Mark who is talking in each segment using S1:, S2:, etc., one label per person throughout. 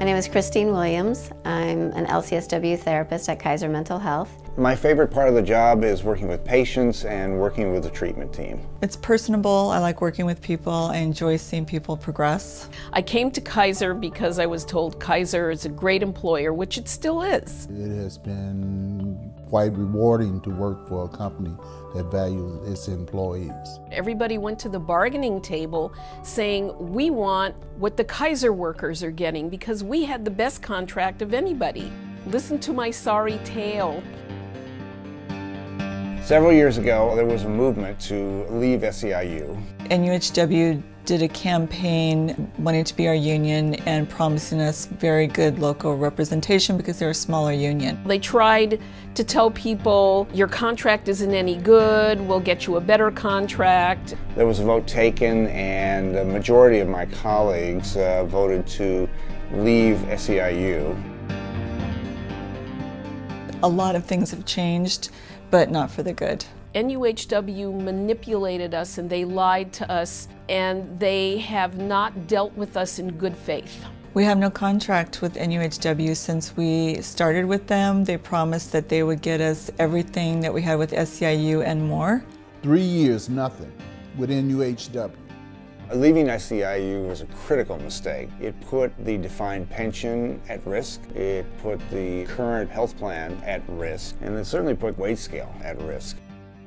S1: My name is Christine Williams. I'm an LCSW therapist at Kaiser Mental Health.
S2: My favorite part of the job is working with patients and working with the treatment team.
S3: It's personable. I like working with people. I enjoy seeing people progress.
S4: I came to Kaiser because I was told Kaiser is a great employer, which it still is.
S5: It has been quite rewarding to work for a company that values its employees.
S4: Everybody went to the bargaining table saying, we want what the Kaiser workers are getting because we had the best contract of anybody. Listen to my sorry tale.
S2: Several years ago, there was a movement to leave SEIU.
S3: NUHW did a campaign wanting to be our union and promising us very good local representation because they're a smaller union.
S4: They tried to tell people, your contract isn't any good, we'll get you a better contract.
S2: There was a vote taken and a majority of my colleagues voted to leave SEIU.
S3: A lot of things have changed, but not for the good.
S4: NUHW manipulated us and they lied to us and they have not dealt with us in good faith.
S3: We have no contract with NUHW since we started with them. They promised that they would get us everything that we had with SEIU and more.
S5: 3 years, nothing with NUHW.
S2: Leaving SEIU was a critical mistake. It put the defined pension at risk, it put the current health plan at risk, and it certainly put wage scale at risk.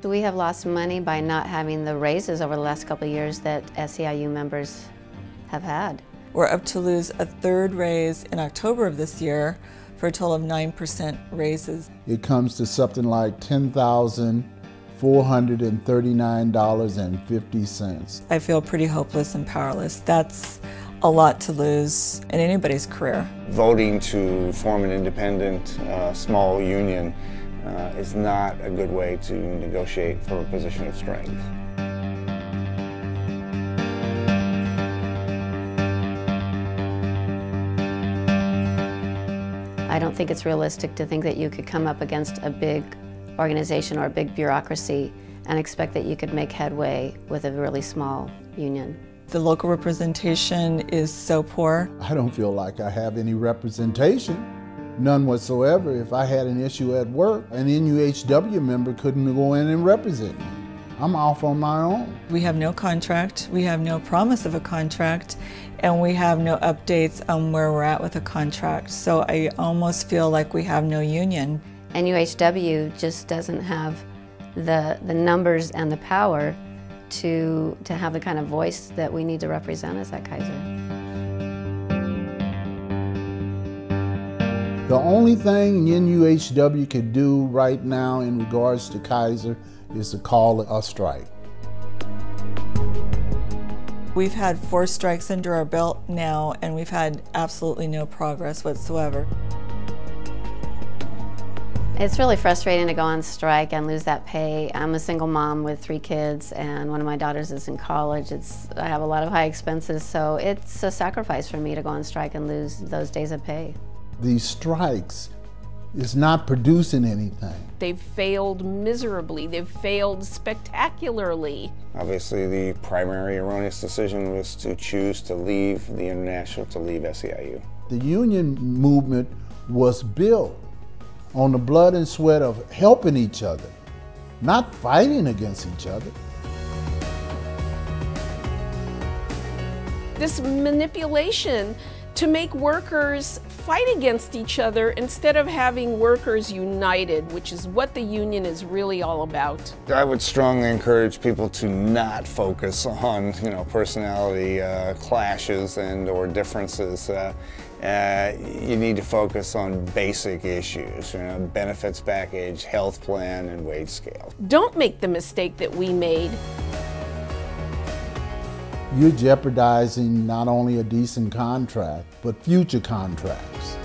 S1: We have lost money by not having the raises over the last couple of years that SEIU members have had.
S3: We're up to lose a third raise in October of this year for a total of 9% raises.
S5: It comes to something like $10,439.50.
S3: I feel pretty hopeless and powerless. That's a lot to lose in anybody's career.
S2: Voting to form an independent small union is not a good way to negotiate from a position of strength.
S1: I don't think it's realistic to think that you could come up against a big organization or a big bureaucracy and expect that you could make headway with a really small union.
S3: The local representation is so poor.
S5: I don't feel like I have any representation. None whatsoever. If I had an issue at work, an NUHW member couldn't go in and represent me. I'm off on my own.
S3: We have no contract, we have no promise of a contract, and we have no updates on where we're at with a contract. So I almost feel like we have no union.
S1: NUHW just doesn't have the numbers and the power to have the kind of voice that we need to represent us at Kaiser.
S5: The only thing NUHW could do right now in regards to Kaiser is to call a strike.
S3: We've had 4 strikes under our belt now, and we've had absolutely no progress whatsoever.
S1: It's really frustrating to go on strike and lose that pay. I'm a single mom with 3 kids, and one of my daughters is in college. I have a lot of high expenses, so it's a sacrifice for me to go on strike and lose those days of pay.
S5: These strikes is not producing anything.
S4: They've failed miserably. They've failed spectacularly.
S2: Obviously, the primary erroneous decision was to choose to leave the International, to leave SEIU.
S5: The union movement was built on the blood and sweat of helping each other, not fighting against each other.
S4: This manipulation to make workers fight against each other instead of having workers united, which is what the union is really all about.
S2: I would strongly encourage people to not focus on, personality clashes and or differences. You need to focus on basic issues, benefits package, health plan, and wage scale.
S4: Don't make the mistake that we made.
S5: You're jeopardizing not only a decent contract, but future contracts.